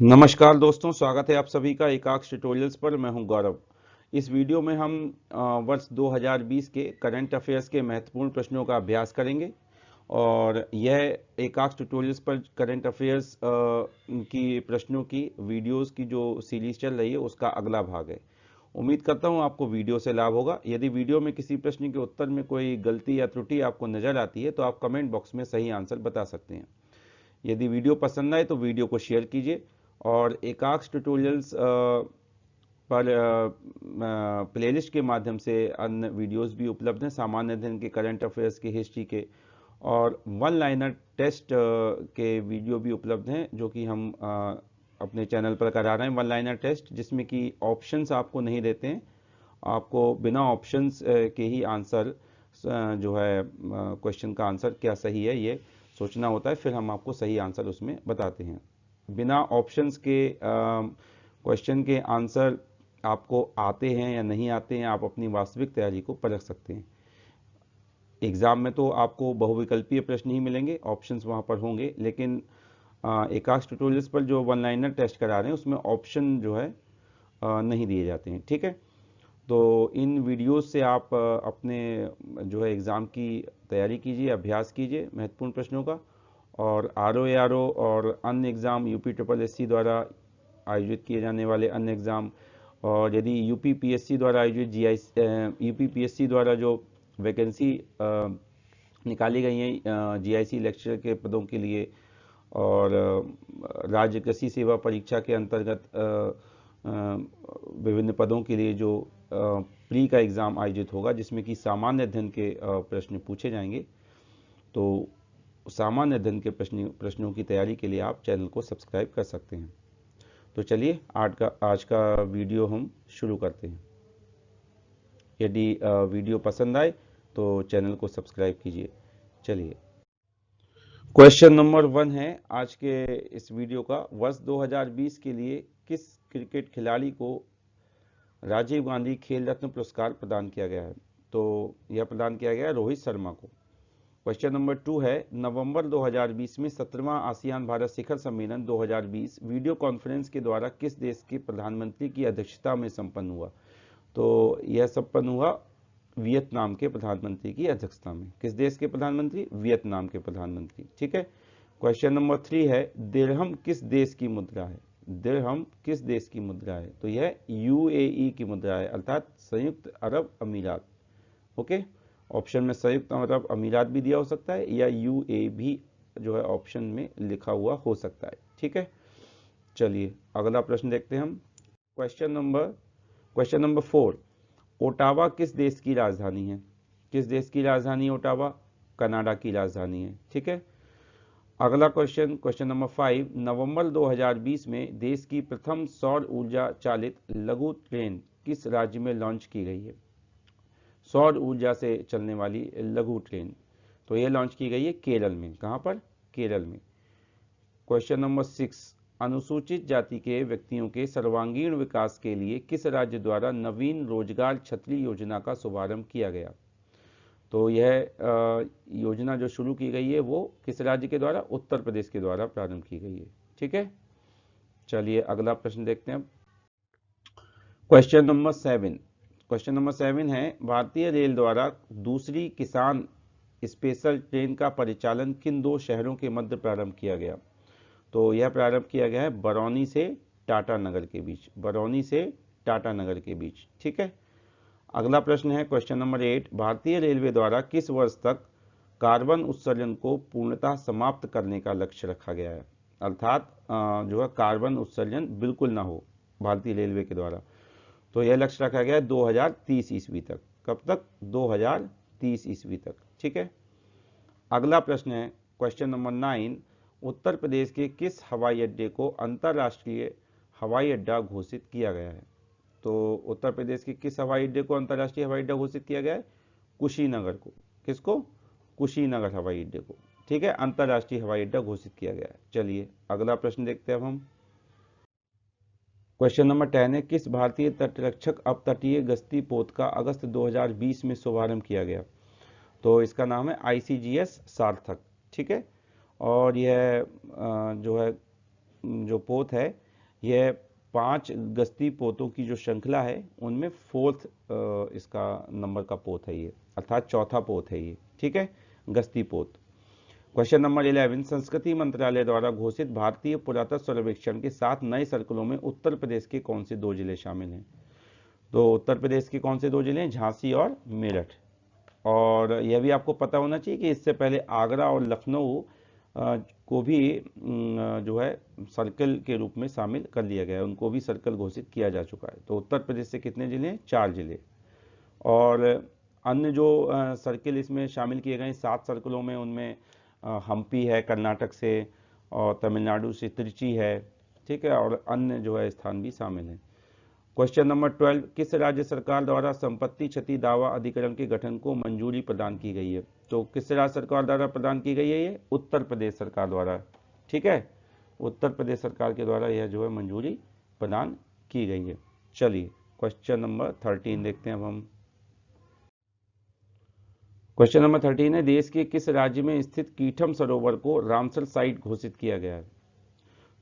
नमस्कार दोस्तों, स्वागत है आप सभी का एकाक्ष ट्यूटोरियल्स पर। मैं हूं गौरव। इस वीडियो में हम वर्ष 2020 के करंट अफेयर्स के महत्वपूर्ण प्रश्नों का अभ्यास करेंगे और यह एकाक्ष ट्यूटोरियल्स पर करंट अफेयर्स की प्रश्नों की वीडियोस की जो सीरीज चल रही है उसका अगला भाग है। उम्मीद करता हूं आपको वीडियो से लाभ होगा। यदि वीडियो में किसी प्रश्न के उत्तर में कोई गलती या त्रुटि आपको नजर आती है तो आप कमेंट बॉक्स में सही आंसर बता सकते हैं। यदि वीडियो पसंद आए तो वीडियो को शेयर कीजिए और एकाक्ष ट्यूटोरियल्स पर प्लेलिस्ट के माध्यम से अन्य वीडियोस भी उपलब्ध हैं। सामान्य अध्ययन के, करंट अफेयर्स के, हिस्ट्री के और वन लाइनर टेस्ट के वीडियो भी उपलब्ध हैं जो कि हम अपने चैनल पर करा रहे हैं। वन लाइनर टेस्ट जिसमें कि ऑप्शंस आपको नहीं देते हैं, आपको बिना ऑप्शंस के ही आंसर जो है क्वेश्चन का आंसर क्या सही है ये सोचना होता है, फिर हम आपको सही आंसर उसमें बताते हैं। बिना ऑप्शंस के क्वेश्चन के आंसर आपको आते हैं या नहीं आते हैं, आप अपनी वास्तविक तैयारी को परख सकते हैं। एग्जाम में तो आपको बहुविकल्पीय प्रश्न ही मिलेंगे, ऑप्शंस वहां पर होंगे, लेकिन एकाक्ष ट्यूटोरियल्स पर जो वन लाइनर टेस्ट करा रहे हैं उसमें ऑप्शन जो है नहीं दिए जाते हैं। ठीक है, तो इन वीडियोस से आप अपने जो है एग्ज़ाम की तैयारी कीजिए, अभ्यास कीजिए महत्वपूर्ण प्रश्नों का। और RO ARO और अन्य एग्ज़ाम UPSSC द्वारा आयोजित किए जाने वाले अन्य एग्ज़ाम, और यदि UPPSC द्वारा आयोजित UPPSC द्वारा जो वैकेंसी निकाली गई हैं GIC लेक्चर के पदों के लिए और राज्य कृषि सेवा परीक्षा के अंतर्गत विभिन्न पदों के लिए जो प्री का एग्ज़ाम आयोजित होगा जिसमें कि सामान्य अध्ययन के प्रश्न पूछे जाएंगे, तो सामान्य अध्ययन के प्रश्नों की तैयारी के लिए आप चैनल को सब्सक्राइब कर सकते हैं। तो चलिए आज का वीडियो हम शुरू करते हैं। यदि वीडियो पसंद आए तो चैनल को सब्सक्राइब कीजिए। चलिए, क्वेश्चन नंबर 1 है आज के इस वीडियो का। वर्ष 2020 के लिए किस क्रिकेट खिलाड़ी को राजीव गांधी खेल रत्न पुरस्कार प्रदान किया गया है? तो यह प्रदान किया गया है रोहित शर्मा को। क्वेश्चन नंबर 2 है, नवंबर 2020 में 17वां आसियान भारत शिखर सम्मेलन 2020 वीडियो कॉन्फ्रेंस के द्वारा किस देश के प्रधानमंत्री की अध्यक्षता में संपन्न हुआ? तो यह संपन्न हुआ वियतनाम के प्रधानमंत्री की अध्यक्षता में। किस देश के प्रधानमंत्री? वियतनाम के प्रधानमंत्री। ठीक है, क्वेश्चन नंबर 3 है, दिरहम किस देश की मुद्रा है? दिरहम किस देश की मुद्रा है? तो यह UAE की मुद्रा है, अर्थात संयुक्त अरब अमीरात। ओके, ऑप्शन में संयुक्त अरब अमीरात भी दिया हो सकता है या UAE भी जो है ऑप्शन में लिखा हुआ हो सकता है। ठीक है, चलिए अगला प्रश्न देखते हैं हम। क्वेश्चन नंबर 4, ओटावा किस देश की राजधानी है? किस देश की राजधानी है ओटावा? कनाडा की राजधानी है। ठीक है, अगला क्वेश्चन नंबर 5, नवंबर 2020 में देश की प्रथम सौर ऊर्जा चालित लघु ट्रेन किस राज्य में लॉन्च की गई है? सौर ऊर्जा से चलने वाली लघु ट्रेन, तो यह लॉन्च की गई है केरल में। कहां पर? केरल में। क्वेश्चन नंबर 6, अनुसूचित जाति के व्यक्तियों के सर्वांगीण विकास के लिए किस राज्य द्वारा नवीन रोजगार छतरी योजना का शुभारंभ किया गया? तो यह योजना जो शुरू की गई है वो किस राज्य के द्वारा? उत्तर प्रदेश के द्वारा प्रारंभ की गई है। ठीक है, चलिए अगला प्रश्न देखते हैं। क्वेश्चन नंबर 7 है, भारतीय रेल द्वारा दूसरी किसान स्पेशल ट्रेन का परिचालन किन दो शहरों के मध्य प्रारंभ किया गया? तो यह प्रारंभ किया गया है बरौनी से टाटानगर के बीच। बरौनी से टाटानगर के बीच। ठीक है, अगला प्रश्न है क्वेश्चन नंबर 8, भारतीय रेलवे द्वारा किस वर्ष तक कार्बन उत्सर्जन को पूर्णतः समाप्त करने का लक्ष्य रखा गया है? अर्थात जो है कार्बन उत्सर्जन बिल्कुल ना हो भारतीय रेलवे के द्वारा। तो यह लक्ष्य रखा गया है 2030 ईस्वी तक। कब तक? 2030 ईस्वी तक। ठीक है, अगला प्रश्न है क्वेश्चन नंबर 9, उत्तर प्रदेश के किस हवाई अड्डे को अंतर्राष्ट्रीय हवाई अड्डा घोषित किया गया है? तो उत्तर प्रदेश के किस हवाई अड्डे को अंतर्राष्ट्रीय हवाई अड्डा घोषित किया गया है? कुशीनगर को। किसको? कुशीनगर हवाई अड्डे को। ठीक है, अंतर्राष्ट्रीय हवाई अड्डा घोषित किया गया है। चलिए अगला प्रश्न देखते हैं अब हम। क्वेश्चन नंबर 10 है, किस भारतीय तटरक्षक अपतटीय गश्ती पोत का अगस्त 2020 में शुभारंभ किया गया? तो इसका नाम है ICGS सार्थक। ठीक है, और यह जो है जो पोत है यह 5 गश्ती पोतों की जो श्रृंखला है उनमें 4th इसका नंबर का पोत है ये, अर्थात चौथा पोत है ये, ठीक है, गश्ती पोत। क्वेश्चन नंबर 11, संस्कृति मंत्रालय द्वारा घोषित भारतीय पुरातत्व सर्वेक्षण के 7 नए सर्कलों में उत्तर प्रदेश के कौन से 2 जिले शामिल हैं? तो उत्तर प्रदेश के कौन से 2 जिले हैं? झांसी और मेरठ। और यह भी आपको पता होना चाहिए कि इससे पहले आगरा और लखनऊ को भी जो है सर्कल के रूप में शामिल कर लिया गया है, उनको भी सर्कल घोषित किया जा चुका है। तो उत्तर प्रदेश से कितने जिले हैं? 4 जिले। और अन्य जो सर्कल इसमें शामिल किए गए 7 सर्कलों में, उनमें हम्पी है कर्नाटक से, और तमिलनाडु से त्रिची है, ठीक है, और अन्य जो है स्थान भी शामिल हैं। क्वेश्चन नंबर 12, किस राज्य सरकार द्वारा संपत्ति क्षति दावा अधिकरण के गठन को मंजूरी प्रदान की गई है? तो किस राज्य सरकार द्वारा प्रदान की गई है? ये उत्तर प्रदेश सरकार द्वारा, ठीक है, उत्तर प्रदेश सरकार के द्वारा यह जो है मंजूरी प्रदान की गई है। चलिए क्वेश्चन नंबर 13 देखते हैं अब हम। क्वेश्चन नंबर 13 है, देश के किस राज्य में स्थित कीठम सरोवर को रामसर साइट घोषित किया गया है?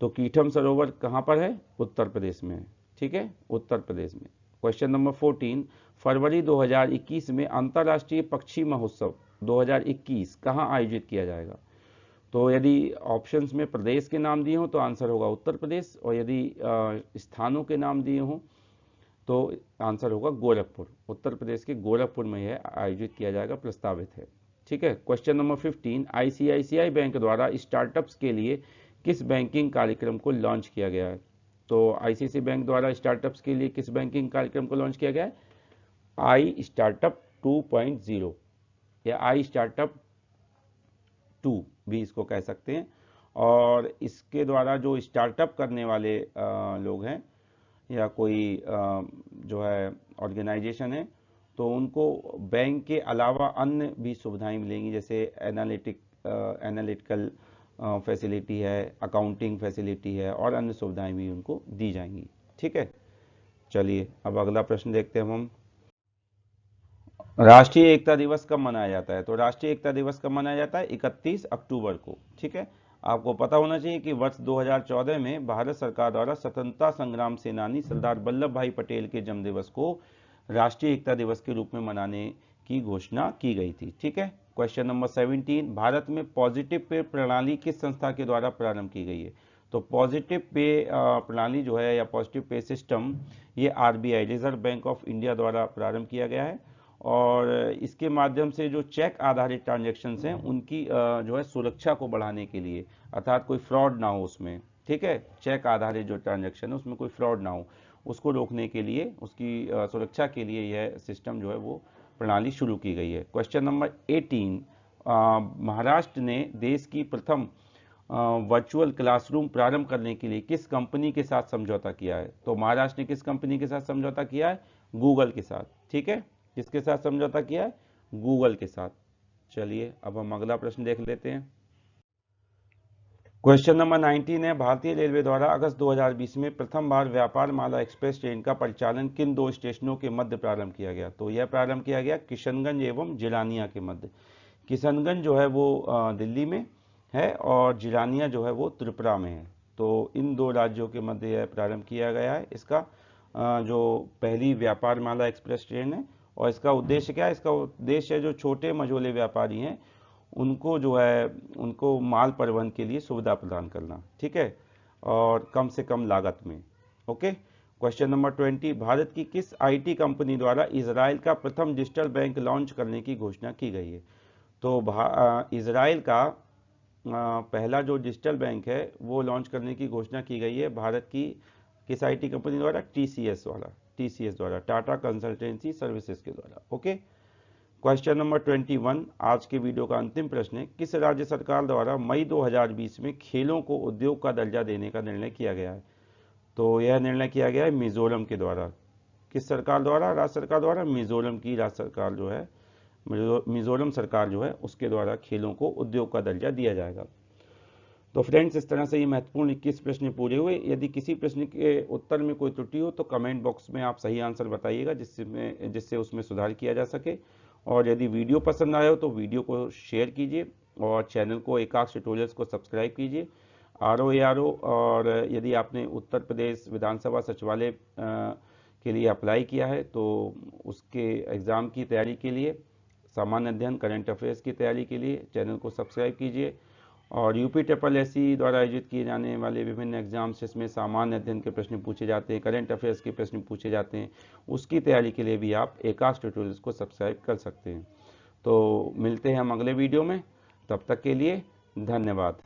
तो कीठम सरोवर कहां पर है? उत्तर प्रदेश में है, ठीक है, उत्तर प्रदेश में। क्वेश्चन नंबर 14, फरवरी 2021 में अंतर्राष्ट्रीय पक्षी महोत्सव 2021 कहां आयोजित किया जाएगा? तो यदि ऑप्शंस में प्रदेश के नाम दिए हों तो आंसर होगा उत्तर प्रदेश, और यदि स्थानों के नाम दिए हों तो आंसर होगा गोरखपुर। उत्तर प्रदेश के गोरखपुर में यह आयोजित किया जाएगा, प्रस्तावित है, ठीक है। क्वेश्चन नंबर 15, आईसीआईसीआई बैंक द्वारा स्टार्टअप्स के लिए किस बैंकिंग कार्यक्रम को लॉन्च किया गया है? तो आईसीआईसीआई बैंक द्वारा स्टार्टअप्स के लिए किस बैंकिंग कार्यक्रम को लॉन्च किया गया है? आई स्टार्टअप 2.0 या आई स्टार्टअप 2 भी इसको कह सकते हैं। और इसके द्वारा जो स्टार्टअप करने वाले लोग हैं या कोई जो है ऑर्गेनाइजेशन है, तो उनको बैंक के अलावा अन्य भी सुविधाएं मिलेंगी, जैसे एनालिटिकल फैसिलिटी है, अकाउंटिंग फैसिलिटी है, और अन्य सुविधाएं भी उनको दी जाएंगी, ठीक है। चलिए अब अगला प्रश्न देखते हैं हम। राष्ट्रीय एकता दिवस कब मनाया जाता है? तो राष्ट्रीय एकता दिवस कब मनाया जाता है? 31 अक्टूबर को, ठीक है। आपको पता होना चाहिए कि वर्ष 2014 में भारत सरकार द्वारा स्वतंत्रता संग्राम सेनानी सरदार वल्लभ भाई पटेल के जन्मदिवस को राष्ट्रीय एकता दिवस के रूप में मनाने की घोषणा की गई थी, ठीक है। क्वेश्चन नंबर 17, भारत में पॉजिटिव पे प्रणाली किस संस्था के द्वारा प्रारंभ की गई है? तो पॉजिटिव पे प्रणाली जो है या पॉजिटिव पे सिस्टम, ये RBI reserve bank of India द्वारा प्रारंभ किया गया है, और इसके माध्यम से जो चेक आधारित ट्रांजैक्शंस हैं उनकी जो है सुरक्षा को बढ़ाने के लिए, अर्थात कोई फ्रॉड ना हो उसमें, ठीक है, चेक आधारित जो ट्रांजैक्शन है उसमें कोई फ्रॉड ना हो, उसको रोकने के लिए, उसकी सुरक्षा के लिए यह सिस्टम जो है वो प्रणाली शुरू की गई है। क्वेश्चन नंबर 18, महाराष्ट्र ने देश की प्रथम वर्चुअल क्लासरूम प्रारंभ करने के लिए किस कंपनी के साथ समझौता किया है? तो महाराष्ट्र ने किस कंपनी के साथ समझौता किया है? गूगल के साथ, ठीक है। किसके साथ समझौता किया है? गूगल के साथ। चलिए अब हम अगला प्रश्न देख लेते हैं। क्वेश्चन नंबर 19 है, भारतीय रेलवे द्वारा अगस्त 2020 में प्रथम बार व्यापार माला एक्सप्रेस ट्रेन का परिचालन किन 2 स्टेशनों के मध्य प्रारंभ किया गया? तो यह प्रारंभ किया गया किशनगंज एवं जिलानिया के मध्य। किशनगंज जो है वो दिल्ली में है, और जिलानिया जो है वो त्रिपुरा में है। तो इन 2 राज्यों के मध्य यह प्रारंभ किया गया है, इसका जो पहली व्यापार माला एक्सप्रेस ट्रेन है। और इसका उद्देश्य क्या है? इसका उद्देश्य है जो छोटे मझोले व्यापारी हैं उनको जो है उनको माल परिवहन के लिए सुविधा प्रदान करना, ठीक है, और कम से कम लागत में, ओके। क्वेश्चन नंबर 20, भारत की किस आईटी कंपनी द्वारा इजराइल का प्रथम डिजिटल बैंक लॉन्च करने की घोषणा की गई है? तो इजराइल का पहला जो डिजिटल बैंक है वो लॉन्च करने की घोषणा की गई है भारत की किस आईटी कंपनी द्वारा? टीसीएस द्वारा, टाटा कंसल्टेंसी सर्विसेज के द्वारा, ओके। क्वेश्चन नंबर 21, आज के वीडियो का अंतिम प्रश्न है, किस राज्य सरकार द्वारा मई 2020 में खेलों को उद्योग का दर्जा देने का निर्णय किया गया है? तो यह निर्णय किया गया है मिजोरम के द्वारा। किस सरकार द्वारा? राज्य सरकार द्वारा। मिजोरम की राज्य सरकार जो है, मिजोरम सरकार जो है उसके द्वारा खेलों को उद्योग का दर्जा दिया जाएगा। तो फ्रेंड्स, इस तरह से ये महत्वपूर्ण 21 प्रश्न पूरे हुए। यदि किसी प्रश्न के उत्तर में कोई त्रुटि हो तो कमेंट बॉक्स में आप सही आंसर बताइएगा, जिससे उसमें सुधार किया जा सके। और यदि वीडियो पसंद आया हो तो वीडियो को शेयर कीजिए और चैनल को एकाक्ष ट्यूटोरियल्स को सब्सक्राइब कीजिए। RO और यदि आपने उत्तर प्रदेश विधानसभा सचिवालय के लिए अप्लाई किया है तो उसके एग्ज़ाम की तैयारी के लिए, सामान्य अध्ययन करंट अफेयर्स की तैयारी के लिए चैनल को सब्सक्राइब कीजिए। और UPSSC द्वारा आयोजित किए जाने वाले विभिन्न एग्जाम्स जिसमें सामान्य अध्ययन के प्रश्न पूछे जाते हैं, करंट अफेयर्स के प्रश्न पूछे जाते हैं, उसकी तैयारी के लिए भी आप एकाश ट्यूटोरियल्स को सब्सक्राइब कर सकते हैं। तो मिलते हैं हम अगले वीडियो में, तब तक के लिए धन्यवाद।